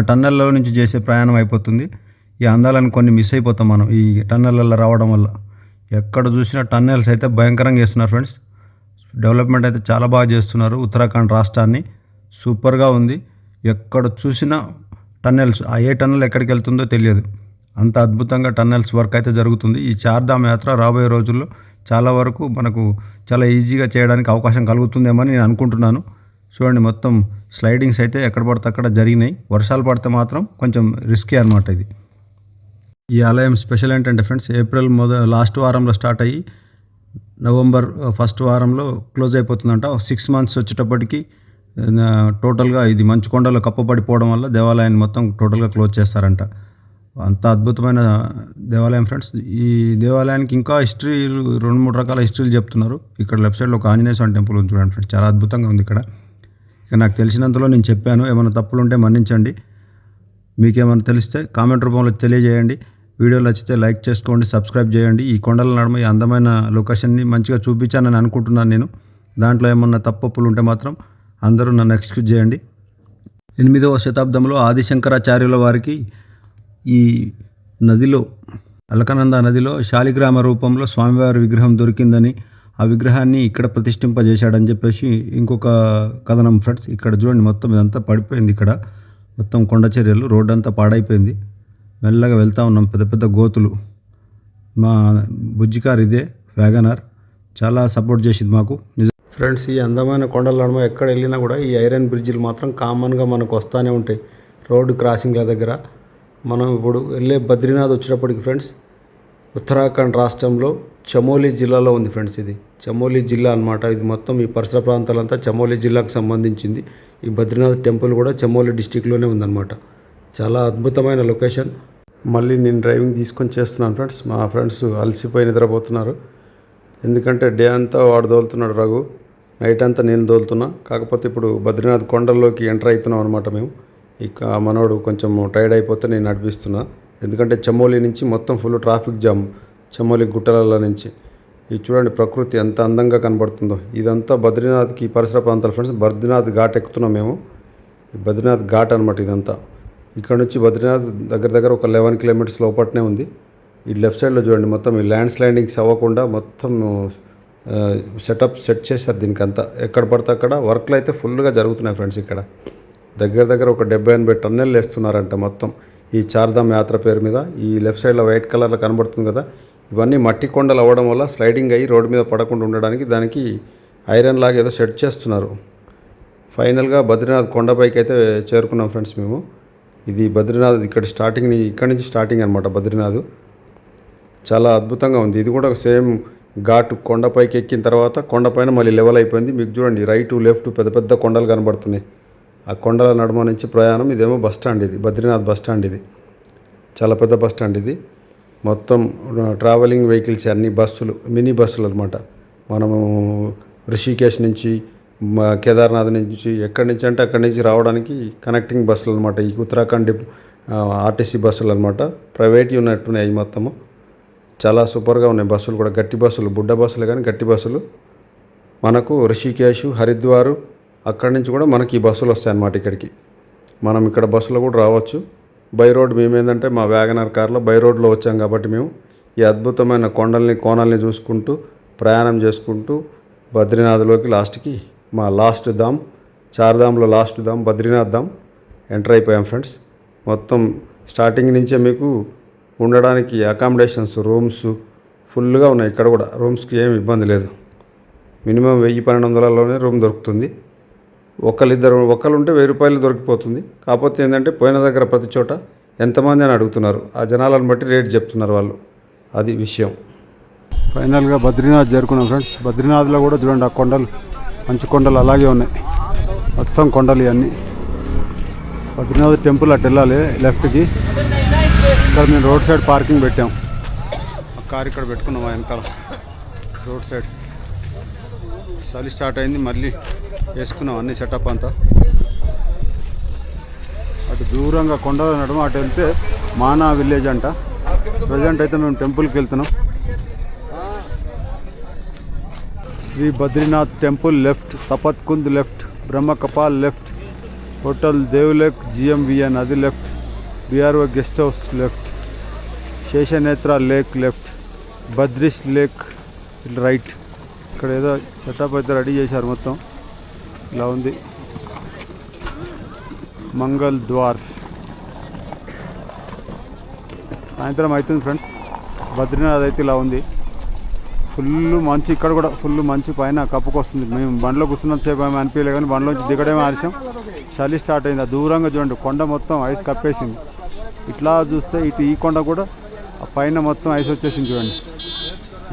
టన్నెల్లో నుంచి చేసే ప్రయాణం అయిపోతుంది. ఈ అందాలను కొన్ని మిస్ అయిపోతాం మనం ఈ టన్నెల్లో రావడం వల్ల. ఎక్కడ చూసినా టన్నెల్స్ అయితే భయంకరంగా చేస్తున్నారు ఫ్రెండ్స్. డెవలప్మెంట్ అయితే చాలా బాగా చేస్తున్నారు ఉత్తరాఖండ్ రాష్ట్రాన్ని. సూపర్గా ఉంది. ఎక్కడ చూసినా టన్నెల్స్. ఏ టన్నెల్ ఎక్కడికి వెళ్తుందో తెలియదు, అంత అద్భుతంగా టన్నెల్స్ వర్క్ అయితే జరుగుతుంది. ఈ చార్ధామ్ యాత్ర రాబోయే రోజుల్లో చాలా వరకు మనకు చాలా ఈజీగా చేయడానికి అవకాశం కలుగుతుందేమో అని నేను అనుకుంటున్నాను. చూడండి మొత్తం స్లైడింగ్స్ అయితే ఎక్కడ పడితే అక్కడ జరిగినాయి. వర్షాలు పడితే మాత్రం కొంచెం రిస్కీ అనమాట ఇది. ఈ ఆలయం స్పెషల్ ఏంటంటే ఫ్రెండ్స్, ఏప్రిల్ లాస్ట్ వారంలో స్టార్ట్ అయ్యి నవంబర్ ఫస్ట్ వారంలో క్లోజ్ అయిపోతుందంట. 6 months వచ్చేటప్పటికి టోటల్గా ఇది మంచు కొండలో కప్పబడిపోవడం వల్ల దేవాలయాన్ని మొత్తం టోటల్గా క్లోజ్ చేస్తారంట. అంత అద్భుతమైన దేవాలయం ఫ్రెండ్స్. ఈ దేవాలయానికి ఇంకా హిస్టరీలు 2-3 రకాల హిస్టరీలు చెప్తున్నారు. ఇక్కడ లెఫ్ట్ సైడ్లో ఒక ఆంజనేయ స్వామి టెంపుల్ ఉంది చూడండి ఫ్రెండ్స్, చాలా అద్భుతంగా ఉంది ఇక్కడ. ఇక నాకు తెలిసినంతలో నేను చెప్పాను. ఏమైనా తప్పులు ఉంటే మన్నించండి. మీకేమైనా తెలిస్తే కామెంట్ రూపంలో తెలియజేయండి. వీడియో నచ్చితే లైక్ చేసుకోండి, సబ్స్క్రైబ్ చేయండి. ఈ కొండల నడుమ ఈ అందమైన లొకేషన్ని మంచిగా చూపించానని అనుకుంటున్నాను నేను. దాంట్లో ఏమన్నా తప్పులు ఉంటే మాత్రం అందరూ నన్ను ఎక్స్క్యూజ్ చేయండి. 8వ శతాబ్దంలో ఆదిశంకరాచార్యుల వారికి ఈ నదిలో, అలకనంద నదిలో శాలిగ్రామ రూపంలో స్వామివారి విగ్రహం దొరికిందని, ఆ విగ్రహాన్ని ఇక్కడ ప్రతిష్ఠింపజేశాడని చెప్పేసి ఇంకొక కథనం ఫ్రెండ్స్. ఇక్కడ చూడండి మొత్తం ఇదంతా పడిపోయింది. ఇక్కడ మొత్తం కొండ చర్యలు, రోడ్డు అంతా పాడైపోయింది. మెల్లగా వెళ్తూ ఉన్నాం, పెద్ద పెద్ద గోతులు. మా బుజ్జికార్ ఇదే వ్యాగనార్ చాలా సపోర్ట్ చేసింది మాకు. ఫ్రెండ్స్ ఈ అందమైన కొండల నడుమ ఎక్కడ వెళ్ళినా కూడా ఈ ఐరన్ బ్రిడ్జిలు మాత్రం కామన్గా మనకు వస్తూనే ఉంటాయి రోడ్డు క్రాసింగ్ల దగ్గర. మనం ఇప్పుడు వెళ్ళే బద్రీనాథ్ వచ్చేటప్పటికి ఫ్రెండ్స్ ఉత్తరాఖండ్ రాష్ట్రంలో చమోలి జిల్లాలో ఉంది ఫ్రెండ్స్. ఇది చమోలి జిల్లా అనమాట. ఇది మొత్తం ఈ పరిసర ప్రాంతాలంతా చమోలి జిల్లాకు సంబంధించింది. ఈ బద్రీనాథ్ టెంపుల్ కూడా చమోలి డిస్టిక్లోనే ఉందన్నమాట. చాలా అద్భుతమైన లొకేషన్. మళ్ళీ నేను డ్రైవింగ్ తీసుకొని చేస్తున్నాను ఫ్రెండ్స్. మా ఫ్రెండ్స్ అలసిపోయి నిద్రపోతున్నారు. ఎందుకంటే డే అంతా వాడు దోలుతున్నాడు రఘు, నైట్ అంతా నేను దోలుతున్నా. కాకపోతే ఇప్పుడు బద్రీనాథ్ కొండల్లోకి ఎంటర్ అవుతున్నాం అనమాట మేము. ఇక మనోడు కొంచెం టైర్డ్ అయిపోతే నేను నడిపిస్తున్నా. ఎందుకంటే చమోలి నుంచి మొత్తం ఫుల్ ట్రాఫిక్ జామ్, చమోలి గుట్టల నుంచి. ఇది చూడండి ప్రకృతి ఎంత అందంగా కనబడుతుందో. ఇదంతా బద్రీనాథ్కి పరిసర ప్రాంతాలు ఫ్రెండ్స్. బద్రీనాథ్ ఘాట్ ఎక్కుతున్నాం మేము. బద్రీనాథ్ ఘాట్ అనమాట ఇదంతా. ఇక్కడ నుంచి బద్రీనాథ్ దగ్గర ఒక 11 kilometers లోపట్నే ఉంది. ఈ లెఫ్ట్ సైడ్లో చూడండి మొత్తం ఈ ల్యాండ్ స్లైడింగ్స్ అవ్వకుండా మొత్తం సెట్ చేశారు దీనికి అంతా. ఎక్కడ పడితే అక్కడ వర్క్లు అయితే ఫుల్గా జరుగుతున్నాయి ఫ్రెండ్స్. ఇక్కడ దగ్గర ఒక 70-80 టన్నెల్ వేస్తున్నారంట మొత్తం ఈ చార్ధామ్ యాత్ర పేరు మీద. ఈ లెఫ్ట్ సైడ్లో వైట్ కలర్లో కనబడుతుంది కదా, ఇవన్నీ మట్టి కొండలు అవ్వడం వల్ల స్లైడింగ్ అయ్యి రోడ్డు మీద పడకుండా ఉండడానికి దానికి ఐరన్ లాగా ఏదో సెట్ చేస్తున్నారు. ఫైనల్గా బద్రీనాథ్ కొండపైకి అయితే చేరుకున్నాం ఫ్రెండ్స్ మేము. ఇది బద్రీనాథ్ ఇక్కడి నుంచి స్టార్టింగ్ అనమాట బద్రీనాథ్. చాలా అద్భుతంగా ఉంది. ఇది కూడా సేమ్ ఘాటు కొండపైకి ఎక్కిన తర్వాత కొండపైన మళ్ళీ లెవెల్ అయిపోయింది. మీకు చూడండి రైట్ లెఫ్ట్ పెద్ద పెద్ద కొండలు కనబడుతున్నాయి. ఆ కొండల నడుమ నుంచి ప్రయాణం. ఇదేమో బస్ స్టాండ్, ఇది బద్రీనాథ్ బస్ స్టాండ్. ఇది చాలా పెద్ద బస్ స్టాండ్. ఇది మొత్తం ట్రావెలింగ్ వెహికల్స్ అన్ని బస్సులు, మినీ బస్సులు అనమాట. మనము ఋషికేశ్ నుంచి కేదార్నాథ్ నుంచి ఎక్కడి నుంచి అంటే అక్కడి నుంచి రావడానికి కనెక్టింగ్ బస్సులు అనమాట. ఈ ఉత్తరాఖండ్ ఆర్టీసీ బస్సులు అనమాట. ప్రైవేట్ ఉన్నట్టున్నాయి మొత్తము. చాలా సూపర్గా ఉన్నాయి బస్సులు కూడా. గట్టి బస్సులు, బుడ్డ బస్సులు కానీ గట్టి బస్సులు. మనకు ఋషికేశ్, హరిద్వారు అక్కడి నుంచి కూడా మనకి ఈ బస్సులు వస్తాయన్నమాట ఇక్కడికి. మనం ఇక్కడ బస్సులో కూడా రావచ్చు. బై రోడ్ మేమేందంటే మా వ్యాగనర్ కార్లో బై రోడ్లో వచ్చాం కాబట్టి మేము ఈ అద్భుతమైన కోణాలని చూసుకుంటూ ప్రయాణం చేసుకుంటూ బద్రీనాథ్లోకి లాస్ట్కి మా లాస్ట్ ధామ్, చార్ధామ్లో లాస్ట్ ధామ్ బద్రీనాథ్ ధామ్ ఎంటర్ అయిపోయాం ఫ్రెండ్స్. మొత్తం స్టార్టింగ్ నుంచే మీకు ఉండడానికి అకామిడేషన్స్, రూమ్స్ ఫుల్గా ఉన్నాయి. ఇక్కడ కూడా రూమ్స్కి ఏమి ఇబ్బంది లేదు. మినిమం 1000-1200లోనే రూమ్ దొరుకుతుంది. ఒకళ్ళు ఉంటే 1000 రూపాయలు దొరికిపోతుంది. కాకపోతే ఏంటంటే పోయిన దగ్గర ప్రతి చోట ఎంతమంది అని అడుగుతున్నారు. ఆ జనాలను బట్టి రేట్ చెప్తున్నారు వాళ్ళు. అది విషయం. ఫైనల్గా బద్రీనాథ్ చేరుకున్నాం ఫ్రెండ్స్. బద్రీనాథ్లో కూడా చూడండి ఆ కొండలు, మంచు కొండలు అలాగే ఉన్నాయి. మొత్తం కొండలు ఇవన్నీ. బద్రీనాథ్ టెంపుల్ అటు వెళ్ళాలి లెఫ్ట్కి. ఇక్కడ మేము రోడ్ సైడ్ పార్కింగ్ పెట్టాం. ఆ కార్ ఇక్కడ పెట్టుకున్నాం ఆ వెనకాల రోడ్ సైడ్. చలి స్టార్ట్ అయింది, మళ్ళీ వేసుకున్నాం అన్ని సెటప్ అంతా. అటు దూరంగా కొండల నడుమ అటు వెళ్తే మానా విలేజ్ అంట. ప్రజెంట్ అయితే మేము టెంపుల్కి వెళ్తున్నాం. Shri Badrinath temple left, Taptkund left, Brahmakapal left, hotel Devlok GMVN అది left, BRO guest house left, Sheshnetra lake left, Badrish lake right. ఇక్కడ ఏదో సెటప్ అయితే రెడీ చేశారు మొత్తం. ఇలా ఉంది మంగళ్ ద్వార్. సాయంత్రం అవుతుంది ఫ్రెండ్స్. బద్రీనాథ్ అయితే ఇలా ఉంది. ఫుల్ మంచు, ఇక్కడ కూడా ఫుల్ మంచు పైన కప్పుకొస్తుంది. మేము బండ్లో కూర్చున్నంత సేపు ఏమీ అనిపించలే కానీ బండ్లోంచి దిగడమే ఆలస్యం. చలి స్టార్ట్ అయింది. ఆ దూరంగా చూడండి కొండ మొత్తం ఐస్ కప్పేసింది. ఇట్లా చూస్తే ఇటు ఈ కొండ కూడా ఆ పైన మొత్తం ఐస్ వచ్చేసింది చూడండి.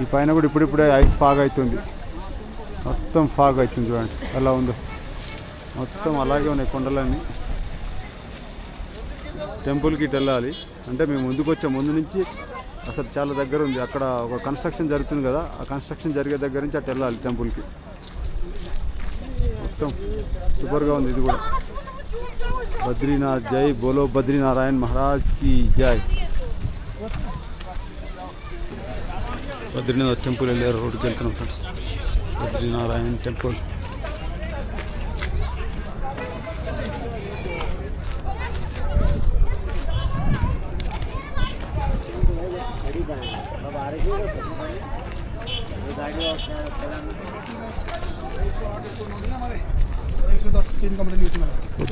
ఈ పైన కూడా ఇప్పుడిప్పుడే ఐస్ ఫాగ్ అవుతుంది. మొత్తం ఫాగ్ అవుతుంది చూడండి ఎలా ఉందో. మొత్తం అలాగే ఉన్నాయి కొండలన్నీ. టెంపుల్కి ఇటు వెళ్ళాలి అంటే మేము ముందుకు వచ్చే ముందు నుంచి అసలు చాలా దగ్గర ఉంది. అక్కడ ఒక కన్స్ట్రక్షన్ జరుగుతుంది కదా, ఆ కన్స్ట్రక్షన్ జరిగే దగ్గర నుంచి అటు వెళ్ళాలి టెంపుల్కి. మొత్తం సూపర్గా ఉంది. ఇది కూడా బద్రీనాథ్ జై బోలో బద్రీనారాయణ మహారాజ్కి జై. బద్రీనాథ్ టెంపుల్ వెళ్ళే రోడ్కి వెళ్తున్నాం ఫ్రెండ్స్. బద్రీనారాయణ టెంపుల్.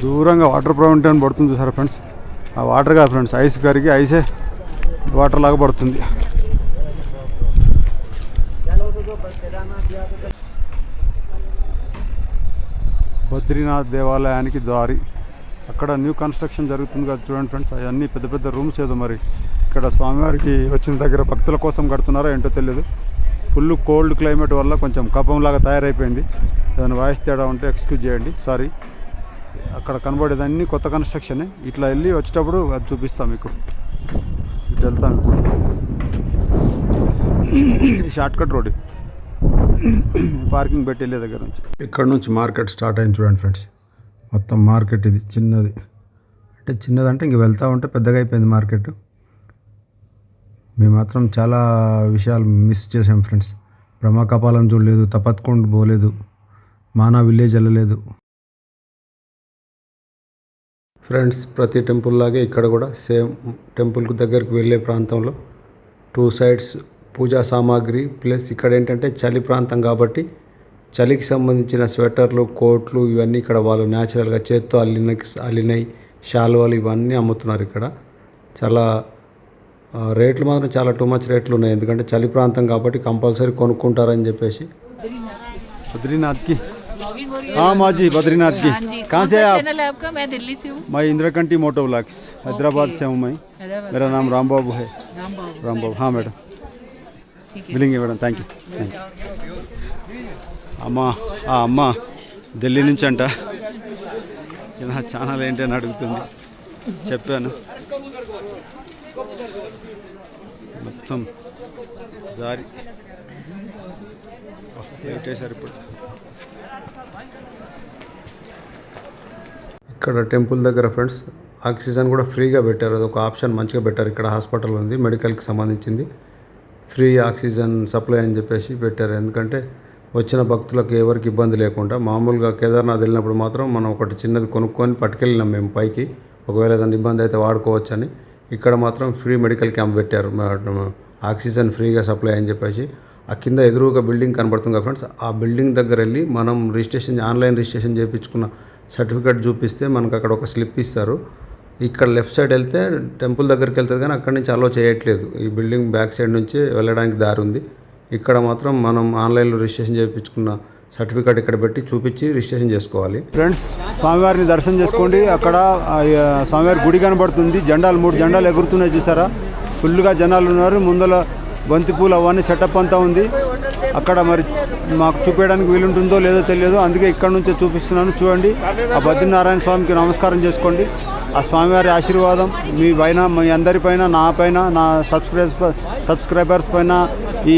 దూరంగా వాటర్ ఫౌంటైన్ పడుతుంది చూసారా ఫ్రెండ్స్. ఆ వాటర్ కాదు ఫ్రెండ్స్, ఐస్ కరిగి ఐసే వాటర్ లాగా పడుతుంది. బద్రీనాథ్ దేవాలయానికి దారి. అక్కడ న్యూ కన్స్ట్రక్షన్ జరుగుతుంది కదా చూడండి ఫ్రెండ్స్. అవన్నీ పెద్ద పెద్ద రూమ్స్ ఏదో మరి ఇక్కడ స్వామివారికి వచ్చిన దగ్గర భక్తుల కోసం కడుతున్నారో ఏంటో తెలియదు. ఫుల్ కోల్డ్ క్లైమేట్ వల్ల కొంచెం కపంలాగా తయారైపోయింది. ఏదైనా వాయిస్ తేడా ఉంటే ఎక్స్క్యూజ్ చేయండి, సారీ. అక్కడ కనబడేదన్నీ కొత్త కన్స్ట్రక్షనే. ఇట్లా వెళ్ళి వచ్చేటప్పుడు అది చూపిస్తాం మీకు. ఇటు వెళ్తాం ఇప్పుడు. షార్ట్ కట్ రోడ్ పార్కింగ్ పెట్టి వెళ్ళే దగ్గర నుంచి. ఇక్కడ నుంచి మార్కెట్ స్టార్ట్ అయింది చూడండి ఫ్రెండ్స్. మొత్తం మార్కెట్ ఇది చిన్నది. అంటే చిన్నదంటే ఇంక వెళ్తూ ఉంటే పెద్దగా అయిపోయింది మార్కెట్. మేము మాత్రం చాలా విషయాలు మిస్ చేసాం ఫ్రెండ్స్. బ్రహ్మకపాలం చూడలేదు, తపత్కుండ్ పోలేదు, మానా విలేజ్ వెళ్ళలేదు ఫ్రెండ్స్. ప్రతి టెంపుల్ లాగే ఇక్కడ కూడా సేమ్ టెంపుల్కి దగ్గరికి వెళ్ళే ప్రాంతంలో 2 సైడ్స్ పూజా సామాగ్రి ప్లస్ ఇక్కడ ఏంటంటే చలి ప్రాంతం కాబట్టి చలికి సంబంధించిన స్వెటర్లు, కోట్లు ఇవన్నీ ఇక్కడ వాళ్ళు న్యాచురల్గా చేత్తో అల్లినవి శాలువాలు ఇవన్నీ అమ్ముతున్నారు ఇక్కడ. చాలా రేట్లు మాత్రం చాలా టూ మచ్ రేట్లు ఉన్నాయి, ఎందుకంటే చలి ప్రాంతం కాబట్టి కంపల్సరీ కొనుక్కుంటారని చెప్పేసి. बद्रीनाथ की हाँ माँ जी, बद्रीनाथ की हाँ जी, कहाँ कौन से सा आप? चैनल है आपका? मैं दिल्ली से हूँ। मैं इंदिराकंटी मोटो व्लॉग्स हैदराबाद से हूँ मैं। हैदराबाद मेरा नाम राम बाबू है। राम बाबू। राम बाबू, हाँ मैडम, ठीक है। मिलेंगे मैडम, థ్యాంక్ యూ. అమ్మ ఢిల్లీ నుంచి అంట, నా ఛానల్ ఏంటి అని అడుగుతుంది. చెప్పాను. మొత్తం దారి పెట్టేశారు ఇప్పుడు. ఇక్కడ టెంపుల్ దగ్గర ఫ్రెండ్స్ ఆక్సిజన్ కూడా ఫ్రీగా పెట్టారు, అది ఒక ఆప్షన్ మంచిగా పెట్టారు. ఇక్కడ హాస్పిటల్ ఉంది మెడికల్కి సంబంధించింది, ఫ్రీ ఆక్సిజన్ సప్లై అని చెప్పేసి పెట్టారు. ఎందుకంటే వచ్చిన భక్తులకు ఎవరికి ఇబ్బంది లేకుండా. మామూలుగా కేదార్నాథ్ వెళ్ళినప్పుడు మాత్రం మనం ఒకటి చిన్నది కొనుక్కొని పట్టుకెళ్ళినాం మేము పైకి, ఒకవేళ ఏదైనా ఇబ్బంది అయితే వాడుకోవచ్చని. ఇక్కడ మాత్రం ఫ్రీ మెడికల్ క్యాంప్ పెట్టారు, ఆక్సిజన్ ఫ్రీగా సప్లై అని చెప్పేసి. ఆ కింద ఎదురుగా బిల్డింగ్ కనబడుతుంది కదా ఫ్రెండ్స్, ఆ బిల్డింగ్ దగ్గర వెళ్ళి మనం ఆన్లైన్ రిజిస్ట్రేషన్ చేయించుకున్న సర్టిఫికేట్ చూపిస్తే మనకు అక్కడ ఒక స్లిప్ ఇస్తారు. ఇక్కడ లెఫ్ట్ సైడ్ వెళ్తే టెంపుల్ దగ్గరికి వెళ్తుంది, కానీ అక్కడి నుంచి అలో చేయట్లేదు. ఈ బిల్డింగ్ బ్యాక్ సైడ్ నుంచి వెళ్ళడానికి దారి ఉంది. ఇక్కడ మాత్రం మనం ఆన్లైన్లో రిజిస్ట్రేషన్ చేయించుకున్న సర్టిఫికేట్ ఇక్కడ పెట్టి చూపించి రిజిస్ట్రేషన్ చేసుకోవాలి. ఫ్రెండ్స్, స్వామివారిని దర్శనం చేసుకోండి. అక్కడ స్వామివారి గుడి కనబడుతుంది, జెండాలు 3 జెండాలు ఎగురుతున్నాయి చూసారా, ఫుల్గా జనాలు ఉన్నారు. ముందర బంతిపూలు అవన్నీ సెటప్ అంతా ఉంది. అక్కడ మరి మాకు చూపించడానికి వీలుంటుందో లేదో తెలియదు, అందుకే ఇక్కడ నుంచే చూపిస్తున్నాను. చూడండి, ఆ బద్రీనారాయణ స్వామికి నమస్కారం చేసుకోండి. ఆ స్వామివారి ఆశీర్వాదం మీ పైన, మీ అందరిపైన, నా పైన, నా సబ్స్క్రైబర్స్ పైన, ఈ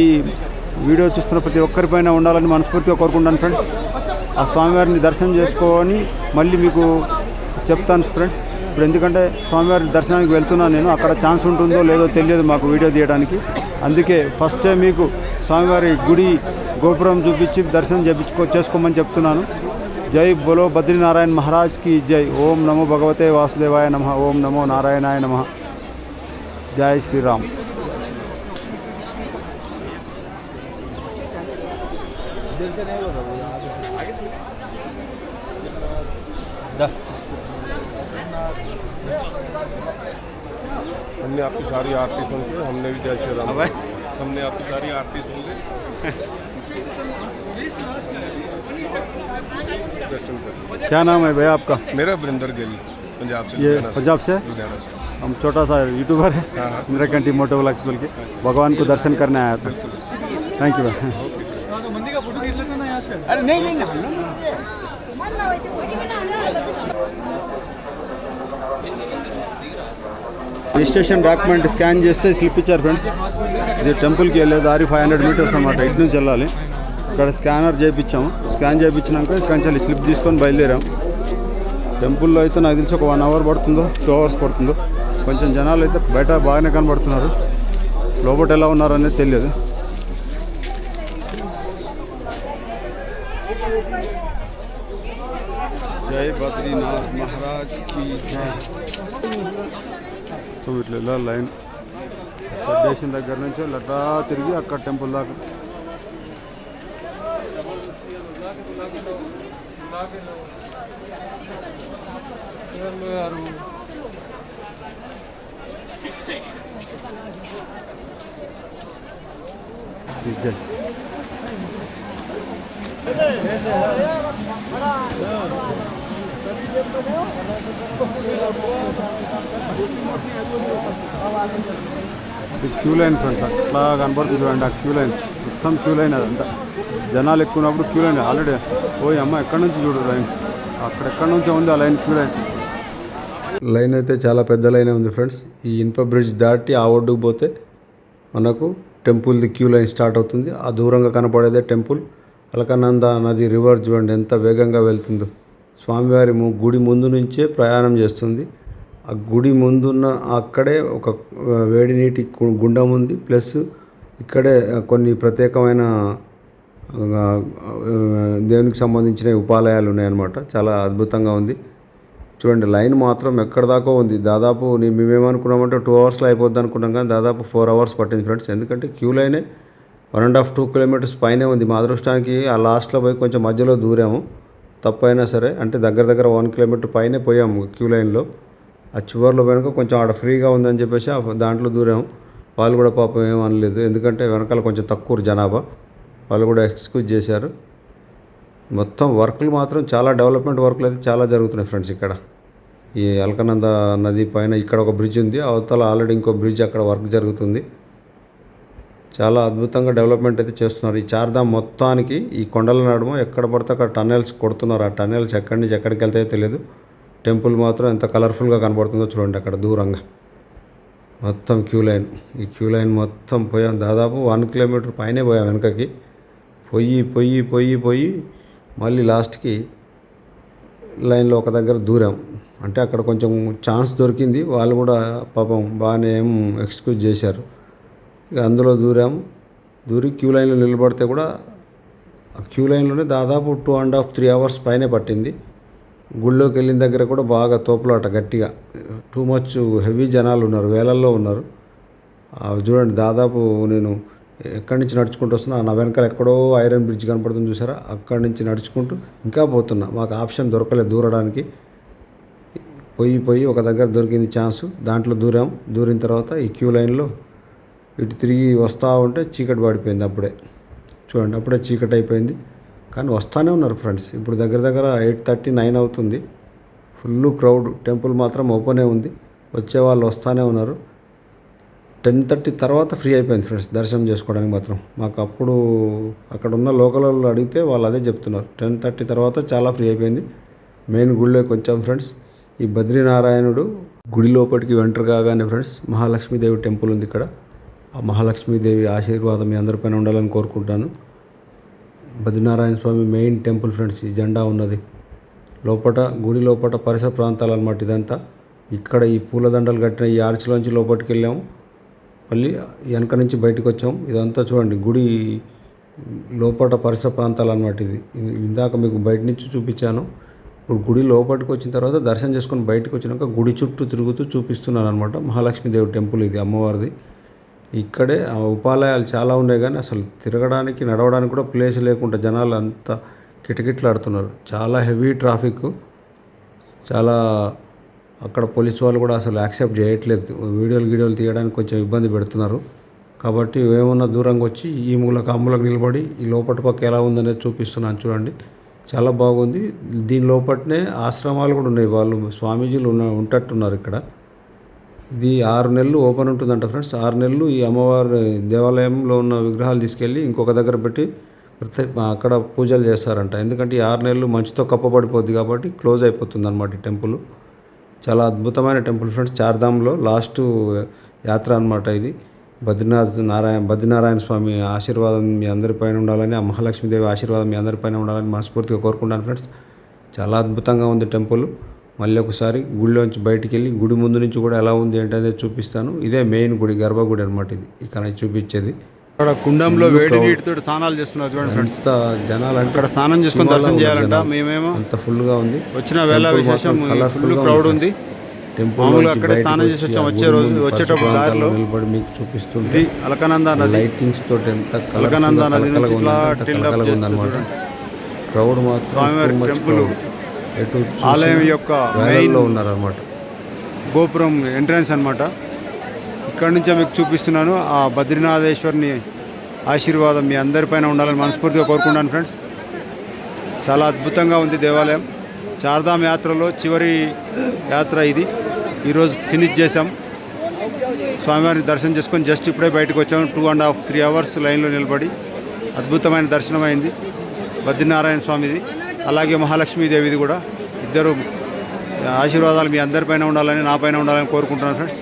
వీడియో చూస్తున్న ప్రతి ఒక్కరిపైన ఉండాలని మనస్ఫూర్తిగా కోరుకుంటాను ఫ్రెండ్స్. ఆ స్వామివారిని దర్శనం చేసుకొని మళ్ళీ మీకు చెప్తాను ఫ్రెండ్స్. ఇప్పుడు ఎందుకంటే స్వామివారి దర్శనానికి వెళ్తున్నాను నేను, అక్కడ ఛాన్స్ ఉంటుందో లేదో తెలియదు మాకు వీడియో తీయడానికి. అందుకే ఫస్ట్ టైం మీకు స్వామివారి గుడి గోపురం చూపించి దర్శనం చేసుకోమని చెప్తున్నాను. జై బోలో బద్రీనారాయణ మహారాజ్ కి జై. ఓం నమో భగవతే వాసుదేవాయ నమః. ఓం నమో నారాయణాయ నమః. జై శ్రీరామ్. हमने आपकी सारी आरती सुन के, हमने भी जय श्री राम, हमने आपकी सारी आरती सुन के दर्शन कर। क्या नाम है भैया आपका? मेरा वरिंदर गिल, पंजाब से। ये पंजाब से? लुधियाना से। हम छोटा सा यूट्यूबर है, इंदिराकंटी मोटो व्लॉग्स बोल के, भगवान को दर्शन करने आया था. Thank you. Registration document scan చేస్తే స్లిప్ ఇచ్చారు ఫ్రెండ్స్. ఇది టెంపుల్కి వెళ్ళే దారి 500 మీటర్స్ అన్నమాట, ఇటు నుంచి వెళ్ళాలి. ఇక్కడ స్కానర్ చేయించాము, స్కాన్ చేయించినాక ఇక్కడ నుంచి స్లిప్ తీసుకొని బయలుదేరాం. టెంపుల్లో అయితే నాకు తెలిసి ఒక 1 అవర్ పడుతుందో 2 అవర్స్ పడుతుందో. కొంచెం జనాలు అయితే బయట బాగానే కనబడుతున్నారు, లోపల ఎలా ఉన్నారు అనేది తెలియదు. జై బద్రీనాథ్ మహారాజ్ కి జై. సో ఇట్లా లైన్ స్టేషన్ దగ్గర నుంచి లటా తిరిగి అక్కడ టెంపుల్ దాకా. జై. క్యూ లైన్ ఫ్రెండ్స్, అట్లా కనబడుతుంది చూడండి. ఆ క్యూ లైన్ మొత్తం క్యూ లైన్, అదంతా జనాలు ఎక్కువ ఉన్నప్పుడు క్యూ లైన్. ఆల్రెడీ ఓయ్ అమ్మ ఎక్కడి నుంచి చూడు లైన్, అక్కడెక్కడి నుంచో ఉంది ఆ లైన్, క్యూ లైన్. లైన్ అయితే చాలా పెద్ద లైనే ఉంది ఫ్రెండ్స్. ఈ ఇనుప బ్రిడ్జ్ దాటి ఆ ఒడ్డుకు పోతే మనకు టెంపుల్ది క్యూ లైన్ స్టార్ట్ అవుతుంది. ఆ దూరంగా కనపడేదే టెంపుల్. అలకనంద నది రివర్ చూడండి ఎంత వేగంగా వెళ్తుందో. స్వామివారి గుడి ముందు నుంచే ప్రయాణం చేస్తుంది. ఆ గుడి ముందున్న అక్కడే ఒక వేడి నీటి గుండం ఉంది, ప్లస్ ఇక్కడే కొన్ని ప్రత్యేకమైన దేవునికి సంబంధించిన ఉపాలయాలు ఉన్నాయన్నమాట. చాలా అద్భుతంగా ఉంది చూడండి. లైన్ మాత్రం ఎక్కడ దాకా ఉంది. దాదాపు మేమేమనుకున్నామంటే 2 అవర్స్లో అయిపోద్ది అనుకున్నాం, కానీ దాదాపు 4 అవర్స్ పట్టింది ఫ్రెండ్స్. ఎందుకంటే క్యూ లైనే 1.5-2 కిలోమీటర్స్ పైనే ఉంది. మా అదృష్టానికి ఆ లాస్ట్లో పోయి కొంచెం మధ్యలో దూరాము, తప్పైనా సరే. అంటే దగ్గర 1 కిలోమీటర్ పైనే పోయాము క్యూ లైన్లో. ఆ చివరిలో పోయినాక కొంచెం ఆడ ఫ్రీగా ఉందని చెప్పేసి దాంట్లో దూరాము. వాళ్ళు కూడా పాపం ఏమనలేదు, ఎందుకంటే వెనకాల కొంచెం తక్కువ జనాభా, వాళ్ళు కూడా ఎక్స్క్యూజ్ చేశారు. మొత్తం వర్క్లు మాత్రం చాలా డెవలప్మెంట్ వర్క్లు అయితే చాలా జరుగుతున్నాయి ఫ్రెండ్స్. ఇక్కడ ఈ అల్కనంద నది పైన ఇక్కడ ఒక బ్రిడ్జ్ ఉంది, అవతల ఆల్రెడీ ఇంకో బ్రిడ్జ్ అక్కడ వర్క్ జరుగుతుంది. చాలా అద్భుతంగా డెవలప్మెంట్ అయితే చేస్తున్నారు. ఈ చార్ధామ్ మొత్తానికి ఈ కొండల నడుమ ఎక్కడ పడితే అక్కడ టన్నెల్స్ కొడుతున్నారు. ఆ టన్నెల్స్ ఎక్కడి నుంచి ఎక్కడికి వెళ్తాయో తెలియదు. టెంపుల్ మాత్రం ఎంత కలర్ఫుల్గా కనబడుతుందో చూడండి. అక్కడ దూరంగా మొత్తం క్యూ లైన్, ఈ క్యూ లైన్ మొత్తం పోయాం. దాదాపు 1 కిలోమీటర్ పైనే పోయాం వెనకకి. పోయి మళ్ళీ లాస్ట్కి లైన్లో ఒక దగ్గర దూరాం. అంటే అక్కడ కొంచెం ఛాన్స్ దొరికింది, వాళ్ళు కూడా పాపం బాగానే ఎక్స్క్యూజ్ చేశారు. ఇక అందులో దూరి క్యూ లైన్లో నిలబడితే కూడా ఆ క్యూ లైన్లోనే దాదాపు 2.5-3 అవర్స్ పైనే పట్టింది. గుళ్ళోకి వెళ్ళిన దగ్గర కూడా బాగా తోపులాట గట్టిగా, టూ మచ్ హెవీ జనాలు ఉన్నారు, వేలల్లో ఉన్నారు. చూడండి, దాదాపు నేను ఎక్కడి నుంచి నడుచుకుంటూ వస్తున్నా, నా వెనకాల ఎక్కడో ఐరన్ బ్రిడ్జ్ కనపడుతుంది చూసారా, అక్కడి నుంచి నడుచుకుంటూ ఇంకా పోతున్నా. మాకు ఆప్షన్ దొరకలేదు దూరడానికి. పోయి ఒక దగ్గర దొరికింది ఛాన్సు, దాంట్లో దూరిన తర్వాత ఈ క్యూ లైన్లో ఇటు తిరిగి వస్తూ ఉంటే చీకటి పడిపోయింది. అప్పుడే చూడండి, అప్పుడే చీకటి అయిపోయింది. కానీ వస్తూనే ఉన్నారు ఫ్రెండ్స్. ఇప్పుడు దగ్గర 8:30-9 అవుతుంది. Full crowd. టెంపుల్ మాత్రం ఓపెనే ఉంది, వచ్చే వాళ్ళు వస్తూనే ఉన్నారు. 10:30 తర్వాత ఫ్రీ అయిపోయింది ఫ్రెండ్స్ దర్శనం చేసుకోవడానికి మాత్రం. మాకు అప్పుడు అక్కడ ఉన్న లోకల్ వాళ్ళు అడిగితే వాళ్ళు అదే చెప్తున్నారు, 10:30 తర్వాత చాలా ఫ్రీ అయిపోయింది. మెయిన్ గుడిలోకి వచ్చాం ఫ్రెండ్స్. ఈ బద్రీనారాయణుడు గుడి లోపలికి ఎంటర్ కాగానే ఫ్రెండ్స్ మహాలక్ష్మీదేవి టెంపుల్ ఉంది ఇక్కడ. ఆ మహాలక్ష్మీదేవి ఆశీర్వాదం మీ అందరిపైన ఉండాలని కోరుకుంటాను. బద్రీనారాయణ స్వామి మెయిన్ టెంపుల్ ఫ్రెండ్స్. ఈ జెండా ఉన్నది గుడి లోపల పరిసర ప్రాంతాలు అన్నమాట ఇదంతా. ఇక్కడ ఈ పూలదండలు కట్టిన ఈ ఆర్చ్లోంచి లోపలికి వెళ్ళాము, మళ్ళీ వెనక నుంచి బయటకు వచ్చాము. ఇదంతా చూడండి గుడి లోపల పరిసర ప్రాంతాలు అన్నమాట. ఇది ఇందాక మీకు బయట నుంచి చూపించాను. ఇప్పుడు గుడి లోపలికి వచ్చిన తర్వాత దర్శనం చేసుకొని బయటకు వచ్చినాక గుడి చుట్టూ తిరుగుతూ చూపిస్తున్నాను అనమాట. మహాలక్ష్మీదేవి టెంపుల్ ఇది, అమ్మవారిది. ఇక్కడే ఉపాలయాలు చాలా ఉన్నాయి, కానీ అసలు తిరగడానికి నడవడానికి కూడా ప్లేస్ లేకుండా జనాలు అంతా కిటకిటలాడుతున్నారు. చాలా హెవీ ట్రాఫిక్. చాలా అక్కడ పోలీసు వాళ్ళు కూడా అసలు యాక్సెప్ట్ చేయట్లేదు, వీడియోలు తీయడానికి కొంచెం ఇబ్బంది పెడుతున్నారు. కాబట్టి ఏమన్నా దూరంగా వచ్చి ఈ మూలకు ఆ మూలకు నిలబడి ఈ లోపటి పక్క ఎలా ఉందనేది చూపిస్తున్నాను చూడండి. చాలా బాగుంది. దీని లోపలనే ఆశ్రమాలు కూడా ఉన్నాయి, వాళ్ళు స్వామీజీలు ఉంటట్టున్నారు ఇక్కడ. ఇది 6 నెలలు ఓపెన్ ఉంటుందంట ఫ్రెండ్స్. 6 నెలలు ఈ అమ్మవారి దేవాలయంలో ఉన్న విగ్రహాలు తీసుకెళ్ళి ఇంకొక దగ్గర పెట్టి అక్కడ పూజలు చేస్తారంట. ఎందుకంటే ఈ 6 నెలలు మంచుతో కప్పబడిపోద్ది కాబట్టి క్లోజ్ అయిపోతుంది అనమాట ఈ టెంపుల్. చాలా అద్భుతమైన టెంపుల్ ఫ్రెండ్స్. చార్ధామ్లో లాస్ట్ యాత్ర అనమాట ఇది. బద్రీనారాయణ స్వామి ఆశీర్వాదం మీ అందరిపైన ఉండాలని, ఆ మహాలక్ష్మీదేవి ఆశీర్వాదం మీ అందరిపైన ఉండాలని మనస్ఫూర్తిగా కోరుకుంటాను ఫ్రెండ్స్. చాలా అద్భుతంగా ఉంది టెంపుల్. మళ్ళీ ఒకసారి గుడిలోంచి బయటికి వెళ్ళి గుడి ముందు నుంచి కూడా ఎలా ఉంది ఏంటనేది చూపిస్తాను. ఇదే మెయిన్ గుడి, గర్భగుడి అనమాట ఇది. ఇక్కడ చూపించేది అక్కడ కుండంలో వేడి నీటితో స్నానాలు చేస్తున్నారు చూడండి ఫ్రెండ్స్. జనాలు అంటే ఇక్కడ స్నానం చేసుకొని దర్శనం చేయాలంట. మేమేమో అంత ఫుల్గా ఉంది. వచ్చిన వేళ విశేషం ఫుల్ క్రౌడ్ ఉంది. మామూలుగా అక్కడే స్నానం చేసి వచ్చాం. వచ్చేటప్పుడు దారిలో నిలబడి మీకు చూపిస్తుంది అలకనంద నది, లైటింగ్స్ తోటి ఎంత అలకనంద నది నుంచి ఇట్లా టిల్డప్ ఉందన్నమాట. క్రౌడ్ మాత్రం స్వామివారి టెంపుల్ ఆలయం యొక్క మెయిన్లో ఉన్నారన్నమాట. గోపురం ఎంట్రన్స్ అనమాట. ఇక్కడ నుంచే మీకు చూపిస్తున్నాను. ఆ బద్రీనాథేశ్వరిని ఆశీర్వాదం మీ అందరిపైన ఉండాలని మనస్ఫూర్తిగా కోరుకుంటాను ఫ్రెండ్స్. చాలా అద్భుతంగా ఉంది దేవాలయం. చార్ధామ్ యాత్రలో చివరి యాత్ర ఇది. ఈరోజు ఫినిష్ చేసాం. స్వామివారిని దర్శనం చేసుకొని జస్ట్ ఇప్పుడే బయటకు వచ్చాము. 2.5-3 అవర్స్ లైన్లో నిలబడి అద్భుతమైన దర్శనం అయింది. బద్రీనారాయణ స్వామిది అలాగే మహాలక్ష్మీదేవిది కూడా. ఇద్దరు ఆశీర్వాదాలు మీ అందరిపైన ఉండాలని, నా పైన ఉండాలని కోరుకుంటున్నాను ఫ్రెండ్స్.